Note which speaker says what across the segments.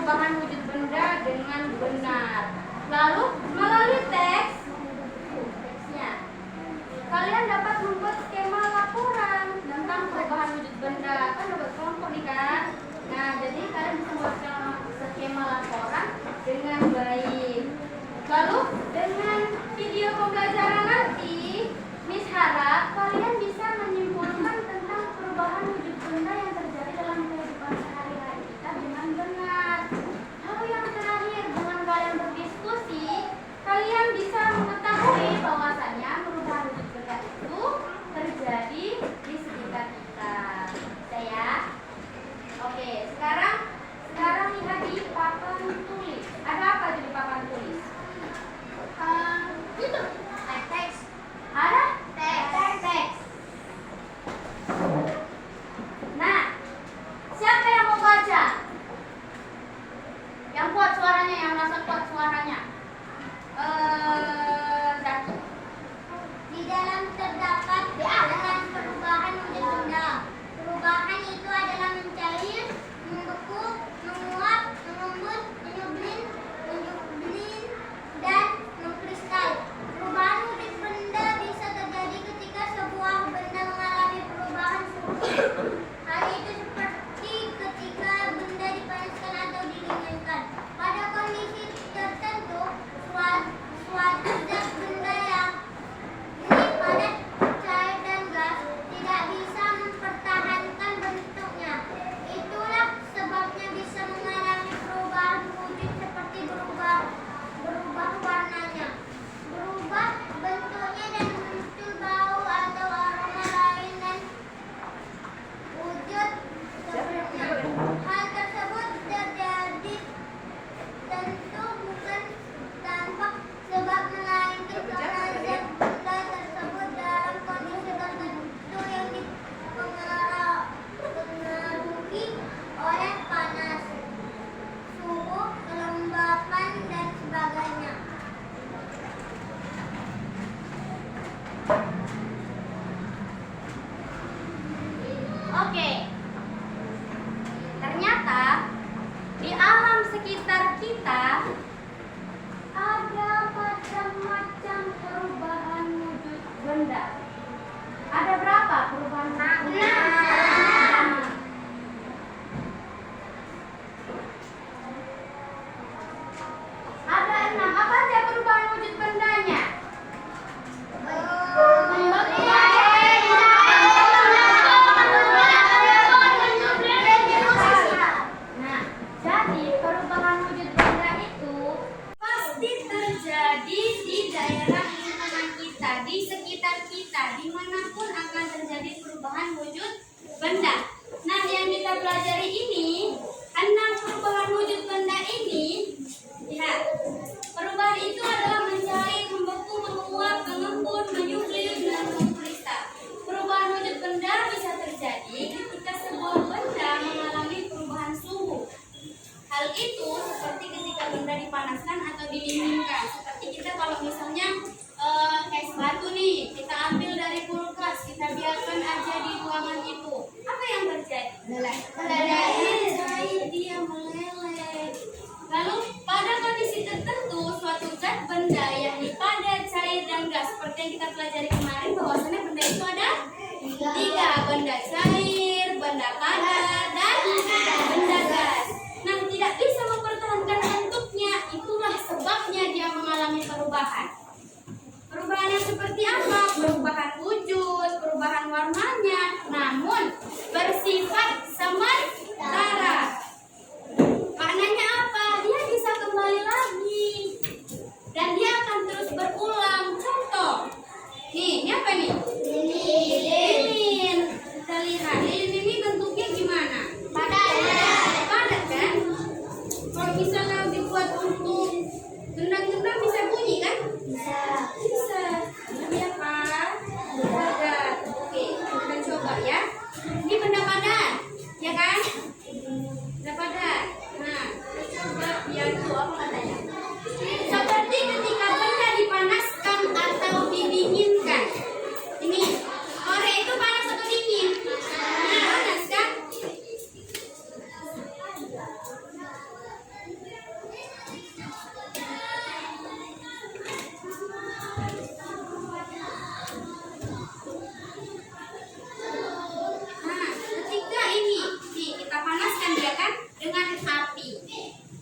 Speaker 1: perubahan wujud benda dengan benar. Lalu melalui teksnya, kalian dapat membuat skema laporan tentang perubahan wujud benda. Kan dapat kelompok nih kan. Nah, jadi kalian bisa membuat skema laporan dengan baik. Lalu dengan video pembelajaran nanti, Miss harap kalian bisa menyimpulkan tentang perubahan wujud benda yang terjadi dalam kehidupan sehari-hari kita dengan benar. Lalu yang terakhir, dengan kalian berdiskusi, kalian bisa mengetahui bahwasannya perubahan wujud benda itu terjadi di sekitar kita. Bisa ya? Oke, sekarang lihat di papan tulis. Ada apa di papan tulis? Itu teks. Ada? Teks. Nah, siapa yang mau baca? Yang kuat suaranya, yang merasa kuat suaranya. Zaki.
Speaker 2: Di dalam terdapat dengan perubahan wujud benda. Perubahan itu adalah mencair, membeku, menguap, mengembun, menyublin, dan mengkristal. Perubahan wujud benda bisa terjadi ketika sebuah benda mengalami perubahan suhu. Hal itu seperti ketika benda dipanaskan atau didinginkan. Pada kondisi tertentu, suatu zat benda yang ini padat, cair, dan gas tidak bisa mempertahankan bentuknya. Itulah sebabnya bisa mengalami perubahan wujud seperti berubah warnanya, berubah bentuknya, dan muncul bau atau aroma lain dan wujud sebelumnya. Hal tersebut terjadi tentu bukan tanpa sebab, melainkan karena zat benda tersebut dalam kondisi tertentu yang dipengaruhi oleh panas, suhu, kelembapan, dan sebagainya.
Speaker 1: Oke. Ternyata di alam sekitar kita ada macam-macam perubahan wujud benda. Ada berapa perubahan wujud benda? Ada 6. Apa aja perubahan wujud bendanya? Nah, jadi perubahan wujud benda itu pasti terjadi di daerah lingkungan kita, di sekitar kita, dimanapun akan terjadi perubahan wujud benda. Nah, yang kita pelajari ini, 6 perubahan wujud benda ini, lihat, perubahan itu adalah mencair, membeku, menguap, mengembun, menyublim, dan mengkristal. Perubahan wujud benda bisa terjadi ketika sebuah benda mengalami perubahan suhu. Hal itu seperti ketika benda dipanaskan atau didinginkan. Seperti kita kalau misalnya es batu nih, kita ambil dari kulkas, kita biarkan aja di ruangan itu. Apa yang terjadi? Cair, dia meleleh. Lalu pada kondisi tertentu, suatu zat benda yang padat, cair, dan gas, seperti yang kita pelajari kemarin, bahwasanya benda itu ada 3, benda cair, benda padat, dan benda gas. Nah, tidak bisa mempertahankan bentuknya, itulah sebabnya dia mengalami perubahan.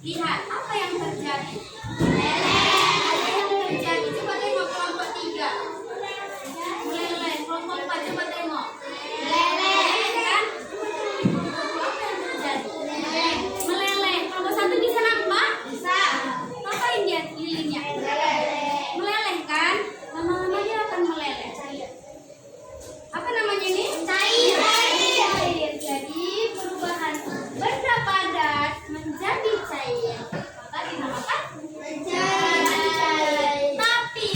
Speaker 1: Lihat, apa yang terjadi? Ada yang terjadi. Coba tengok kelompok 3. Meleleh. Kelompok 4, coba tengok. Meleleh, kan? Apa yang terjadi? Meleleh. Kelompok 1 bisa nampak? Bisa. Ngapain dia lilinnya? Meleleh, kan? Lama-lama dia akan meleleh. Apa namanya ini? Cair. Jadi perubahan benda padat menjadi cair. Maka dinamakan cair. Tapi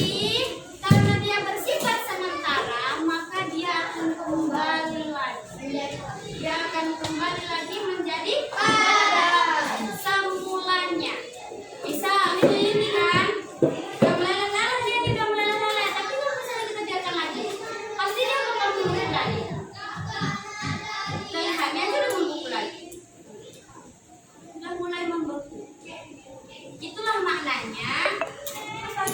Speaker 1: karena dia bersifat sementara, maka dia akan kembali lagi. Dia akan kembali lagi menjadi padat semulanya. Bisa ini kan? Udah meleleh, dia tidak meleleh, tapi kalau misalnya kita biarkan lagi, pasti dia bakal menurun lagi. Lelehannya aja udah membeku lagi. Udah mulai membeku. Itulah maknanya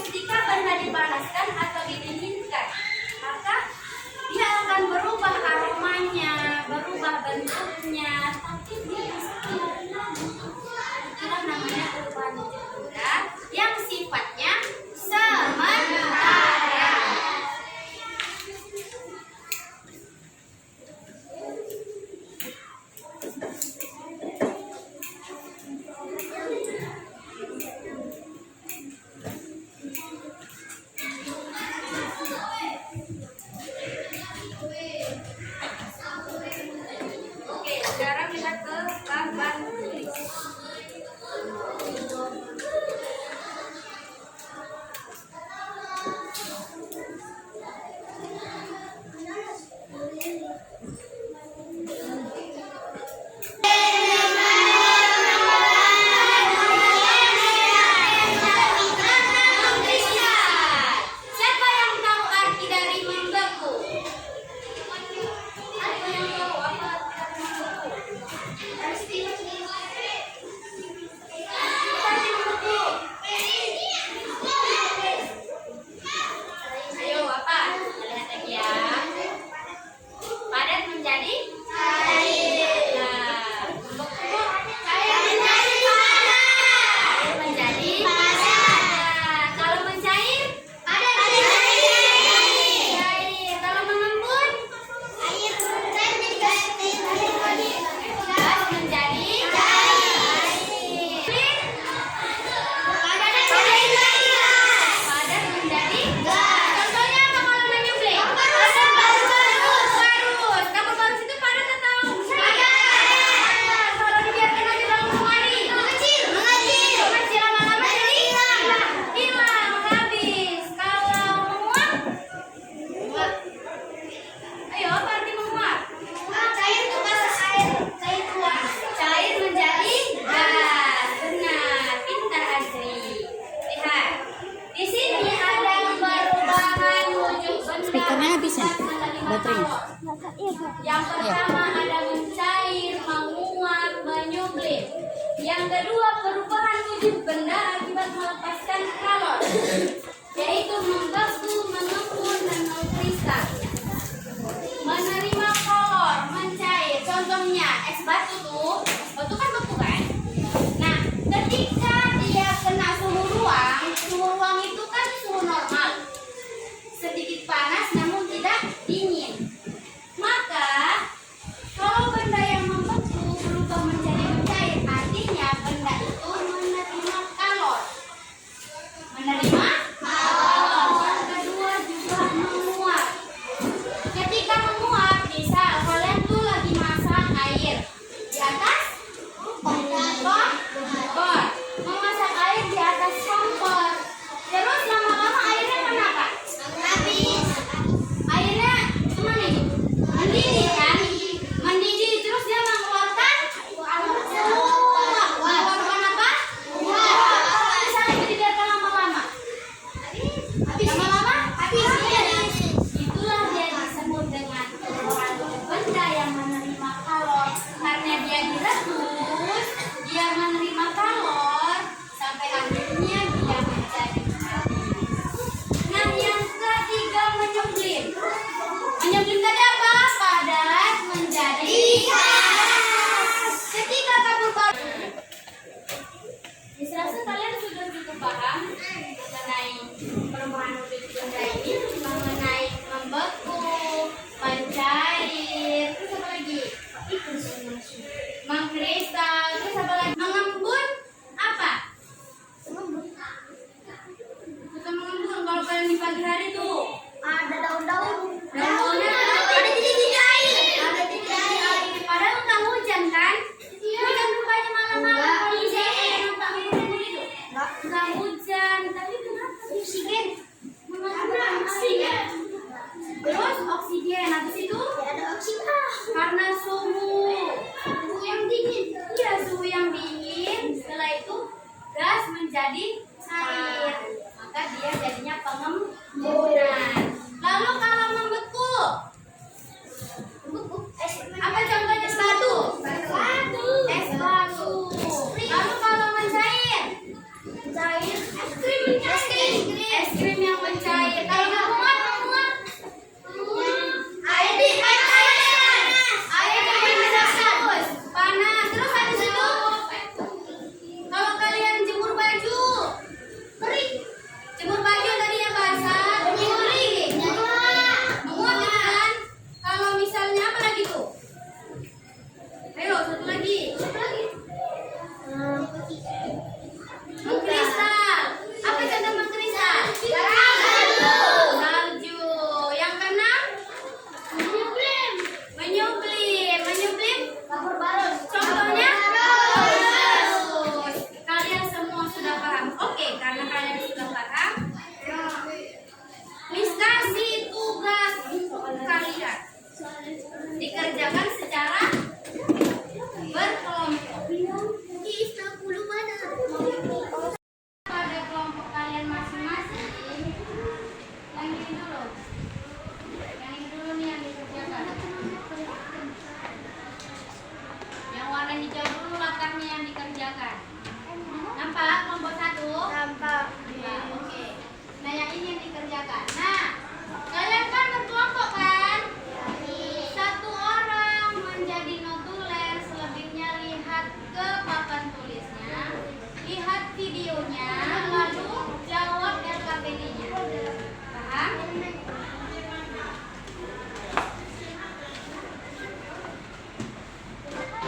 Speaker 1: ketika benda dipanaskan atau didinginkan, maka dia akan berubah aromanya, berubah bentuknya, tapi dia bisa kembali lagi. Itulah namanya perubahan wujud benda yang sifatnya sementara. Oke, sekarang lihat ke gambar tulis. Siapa yang tahu arti dari membeku? Ada yang tahu apa arti membeku? Arti membeku. Ayo, apa? Lihat lagi ya. Padat menjadi cair. Nah, membeku. Cair menjadi padat. Cair menjadi padat. Kalau mencair? Padat menjadi cair. Kalau mengembun? Air menjadi gas menjadi cair. Padat menjadi gas. Padat menjadi gas. Contohnya apa kalau menyembelih? Padat barus. Kapur barus itu padat atau padat? Kalau dibiarkan aja dalam lemari mengecil. Mengecil lama-lama jadi hilang, habis. Kalau menguap? Ayo, apa arti menguap? Cair itu bahasa air. Cair keluar. Cair menjadi gas. Benar, pintar Azri. Lihat. Di sini ada perubahan wujud benda.
Speaker 3: Speakernya habis ya?
Speaker 1: menerima
Speaker 3: Baterainya?
Speaker 1: kalor. Yang pertama ada mencair, menguap, menyublim. Yang kedua perubahan wujud benda akibat melepaskan kalor, yaitu membeku, mengembun, dan mengkristal. Menerima kalor, mencair. Contohnya es batu tuh, batu kan beku kan? Nah, ketika dia kena suhu ruang itu kan suhu normal, sedikit panas namun tidak dingin. Maka kalau benda yang membeku berubah menjadi mencair, artinya benda itu menerima kalor. Menerima kalor. menjadi air, maka dia jadinya pengembunan. Lalu kalau membeku, apa contohnya? Batu. Es batu. Lalu kalau mencair, es krim yang mencair. Kalau menguap, air yang panas. Panas. Terus habis itu, kalau kalian jemur baju, jemur baju tadi yang basah, kering, menguap kan? Kalau misalnya apa lagi tuh? Ayo, satu lagi. Mengkristal. Apa contoh mengkristal? Salju. Yang keenam? Menyublim. Contohnya? Bagus. Kalian semua sudah paham. Oke, karena kalian sudah paham, Miss kasih tugas kalian dikerjakan secara berkelompok. Pada kelompok kalian masing-masing, yang ini dulu nih yang dikerjakan. Yang warna hijau dulu latarnya yang dikerjakan. Nampak kelompok 1?
Speaker 2: Nampak.
Speaker 1: Nah, oke. Nah, yang ini yang dikerjakan. Nah, kalian kan berkelompok kan? Satu orang menjadi notulen, selebihnya lihat ke papan tulisnya, lihat videonya, lalu jawab LKPD-nya. Paham?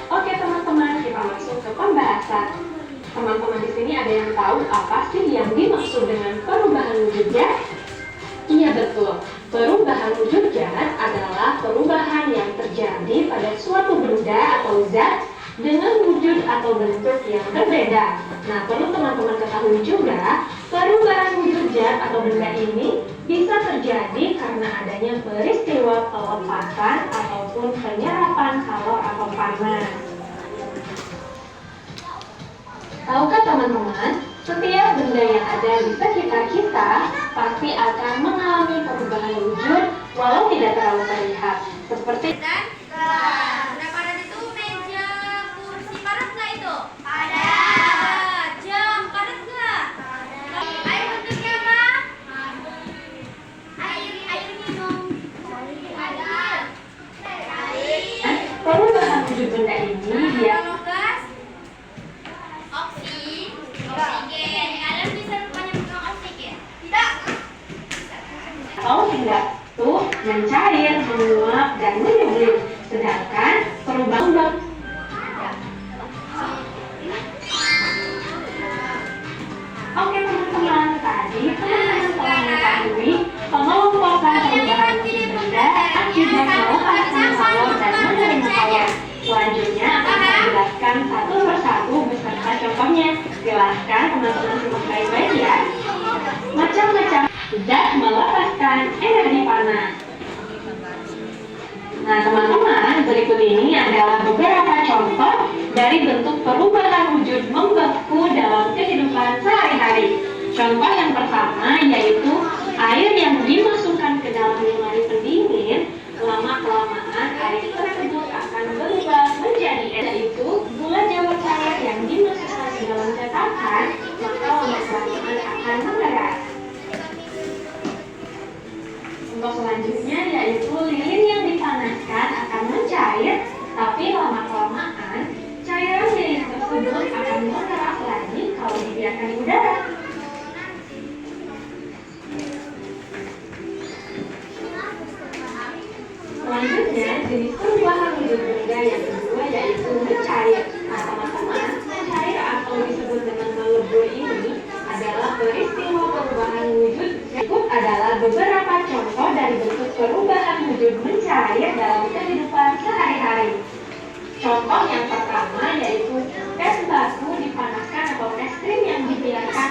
Speaker 3: Oke teman-teman, kita masuk ke pembahasan. Teman-teman di sini ada yang tahu apa sih yang dimaksud dengan perubahan wujud zat? Iya betul, perubahan wujud zat adalah perubahan yang terjadi pada suatu benda atau zat dengan wujud atau bentuk yang berbeda. Nah, perlu teman-teman ketahui juga, perubahan wujud zat atau benda ini bisa terjadi karena adanya peristiwa pelepasan ataupun penyerapan kalor atau panas. Tahukah teman-teman, setiap benda yang ada di sekitar kita pasti akan mengalami perubahan wujud walau tidak terlalu terlihat. Seperti
Speaker 1: Udah pada itu meja, kursi, padat nggak itu? Padat. Jam, padat nggak? Air bentuknya apa? Air minum. Padat.
Speaker 3: perubahan wujud benda ini dia
Speaker 1: Kalau gas, oksigen. Kalian bisa rupanya pegang oksigen? Tidak.
Speaker 3: atau tidak itu mencair, menguap, dan menyublim. Sedangkan perubahan Oke teman-teman, tadi teman-teman telah mengetahui pengelompokan perubahan wujud benda akibat melepaskan kalor dan menerima kalor. Selanjutnya akan saya jelaskan satu persatu beserta contohnya. Silahkan teman-teman simak baik-baik ya. Macam-macam zat melepaskan energi panas. Nah teman-teman, berikut ini adalah beberapa contoh dari bentuk perubahan wujud membeku dalam kehidupan sehari-hari. Contoh yang pertama yaitu air yang dimasukkan ke dalam lemari pendingin. Lama-kelamaan air tersebut akan berubah menjadi es, yaitu gula jawa cair yang dimasukkan ke dalam cetakan, maka lama-kelamaan akan mengeras. Contoh selanjutnya yaitu lilin yang dipanaskan akan mencair, tapi lama-kelamaan cairan lilin tersebut akan mengeras lagi kalau dibiarkan di udara. Selanjutnya, jenis perubahan wujud benda yang kedua yaitu mencair. Nah, teman-teman, mencair atau disebut dengan melebur ini adalah peristiwa perubahan wujud. Berikut adalah beberapa contoh dari bentuk perubahan wujud mencair dalam kehidupan sehari-hari. Contoh yang pertama yaitu es batu dipanaskan atau es krim yang dibiarkan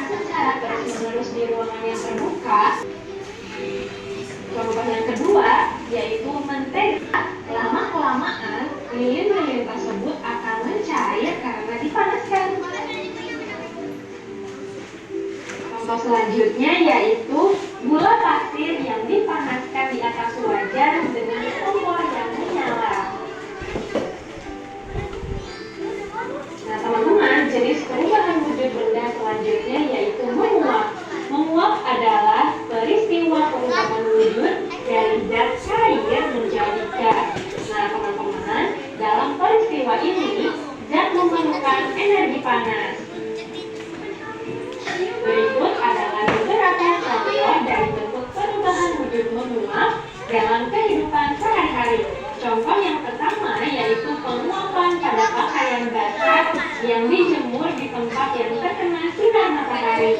Speaker 3: Contoh selanjutnya yaitu gula pasir yang dipanaskan di atas wajan dengan kompor yang menyala. Nah teman-teman, jenis perubahan wujud benda selanjutnya yaitu menguap. Menguap adalah peristiwa perubahan wujud dari zat cair menjadi gas. Nah teman-teman, dalam peristiwa ini zat memerlukan energi panas. Berikut adalah beberapa contoh dari bentuk perubahan wujud menguap dalam kehidupan sehari-hari. Contoh yang pertama yaitu penguapan pada pakaian basah yang dijemur di tempat yang terkena sinar matahari.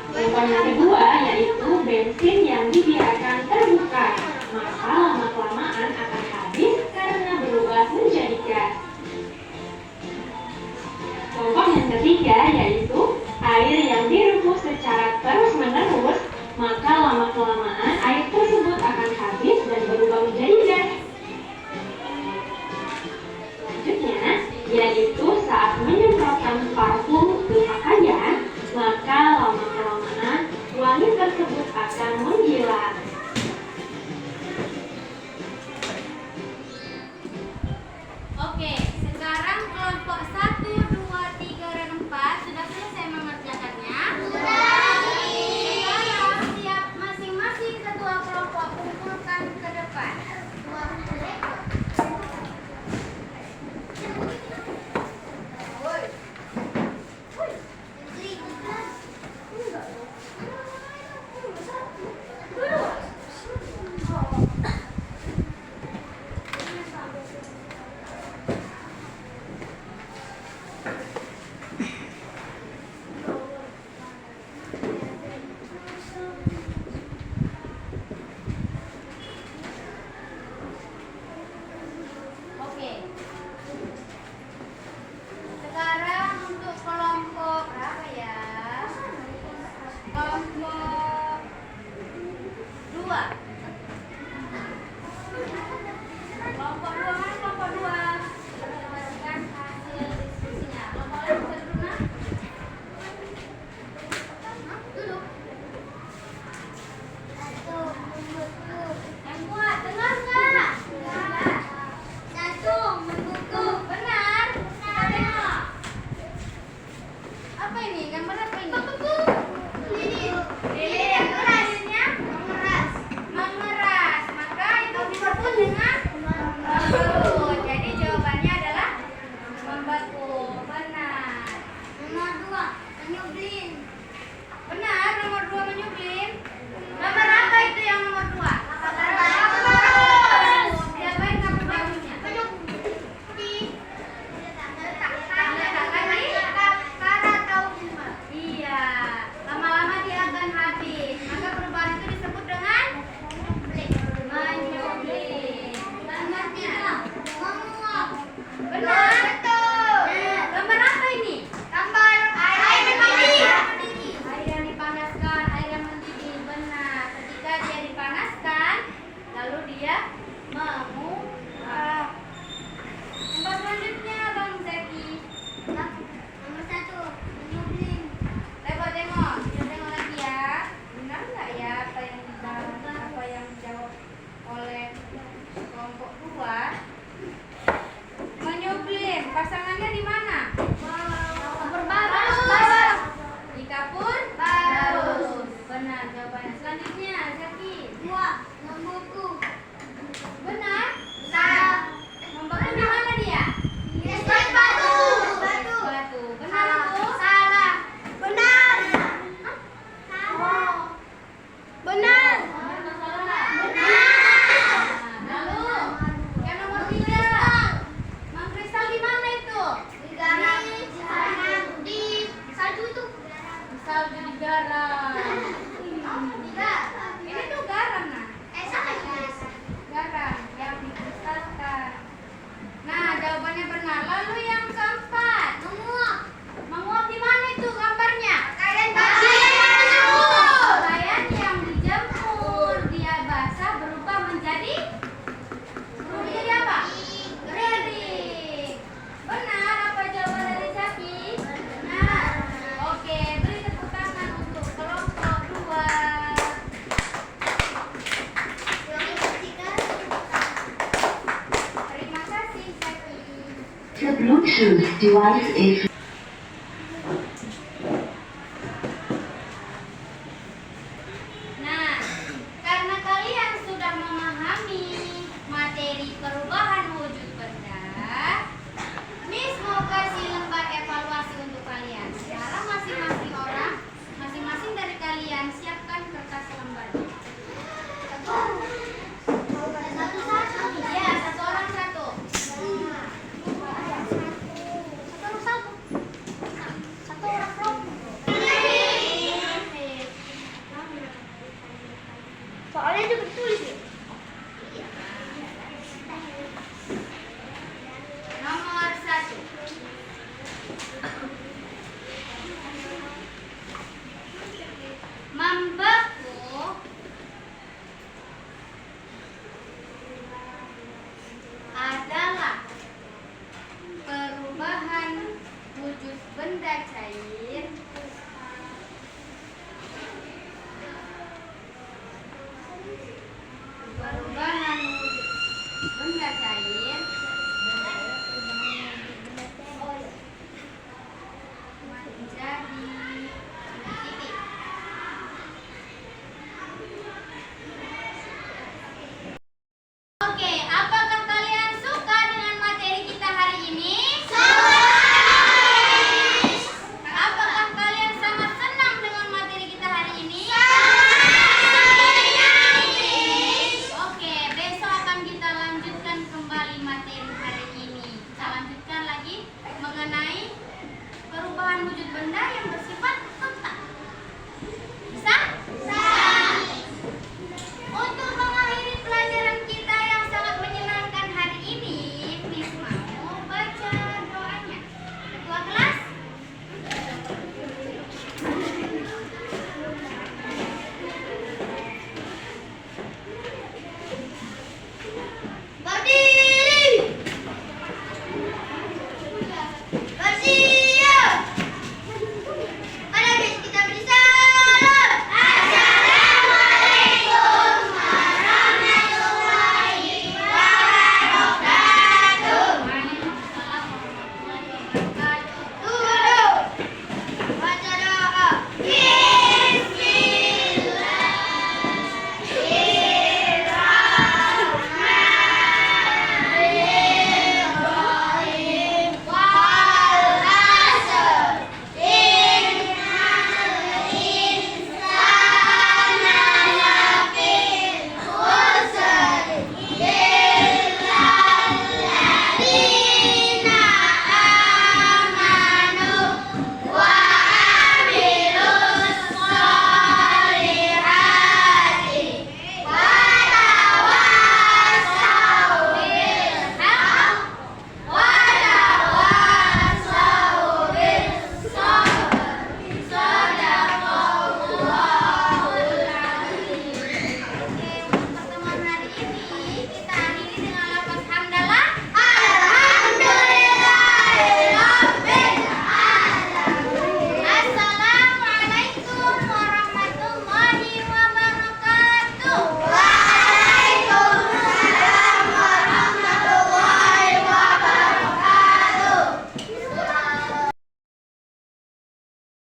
Speaker 3: Contoh yang kedua yaitu bensin yang dibiarkan terbuka, maka lama-kelamaan akan habis karena berubah menjadi gas. Contoh yang ketiga yaitu air yang direbus secara terus-menerus, maka lama-kelamaan air tersebut akan habis dan berubah menjadi gas. Selanjutnya, yaitu saat menyemprotkan parfum ke pakaian, maka lama-kelamaan wangi tersebut akan menghilang.
Speaker 1: Oke, sekarang kelompok 1, 2, 3, dan 4 sudah selesai mengerjakannya. Sekarang siap masing-masing ketua kelompok kumpulkan ke depan. Oke. Sekarang untuk kelompok berapa ya? Kelompok 2. Kelompok 2 mana kelompok 2? Berdasarkan hasil diskusinya. Kelompok lain bisa duduk nak? Duduk. Yang kuat, dengar nggak?
Speaker 2: Satu, membuku.
Speaker 1: Benar. Kita tengok. Apa ini? Gambar apa ini?
Speaker 2: Lilin.
Speaker 1: Lilin yang hasilnya
Speaker 2: Mengeras.
Speaker 1: mengeras. Maka itu disebut dengan membeku. Jadi jawabannya adalah membeku. Benar.
Speaker 2: Nomor 2, menyublin.
Speaker 1: Benar, nomor 2 menyublin. Gambar apa itu yang nomor 2? Diapain gambar barunya? Iya, lama-lama dia akan habis. Maka perubahan itu disebut dengan menyublin.
Speaker 2: Nomor 3, menguap.
Speaker 1: Benar. Gambar apa ini?
Speaker 2: Gambar air mendidih.
Speaker 1: Air yang dipanaskan, air yang mendidih. Benar. Ketika dia dipanaskan, lalu dia menguap. Tempat selanjutnya, Bang Zaki.
Speaker 2: Nomor 1, menyublin.
Speaker 1: Coba tengok, kita tengok lagi ya. Benar nggak ya apa yang dijawab oleh kelompok 2? Menyublin, pasangannya di mana?
Speaker 2: Bawah.
Speaker 1: Di kapur barus. Benar jawabannya. Selanjutnya, Zaki.
Speaker 2: 2, membuku.
Speaker 1: Benar?
Speaker 2: Benar.
Speaker 1: Membeku di mana dia?
Speaker 2: Es batu.
Speaker 1: Batu. Benar itu?
Speaker 2: Salah. Benar. Salah. Benar.
Speaker 1: Benar.
Speaker 2: Benar.
Speaker 1: Lalu yang nomor 3. Mang Kristal di mana itu?
Speaker 2: Di salju itu.
Speaker 1: Salju di garam. Ini tuh garam nah. Garam yang dikristalkan. Nah, jawabannya benar. Lalu yang keempat.
Speaker 2: Menguap.
Speaker 1: Menguap di mana itu gambarnya?
Speaker 2: Pakaian
Speaker 1: Pakaian yang dijemur, dia basah berubah menjadi apa? Kering. Benar apa jawaban dari Zaki? Benar. Oke, beri tepuk tangan.
Speaker 4: Bluetooth device is
Speaker 1: Nah, karena kalian sudah memahami materi perubahan wujud benda, Miss mau kasih lembar evaluasi untuk kalian. Sekarang masing-masing dari kalian siapkan kertas lembarnya. Satu-satu. Ya, satu orang satu.
Speaker 2: Satu orang belum. Soalnya juga tulis ya.
Speaker 1: Nomor 1. Membeku adalah perubahan wujud benda cair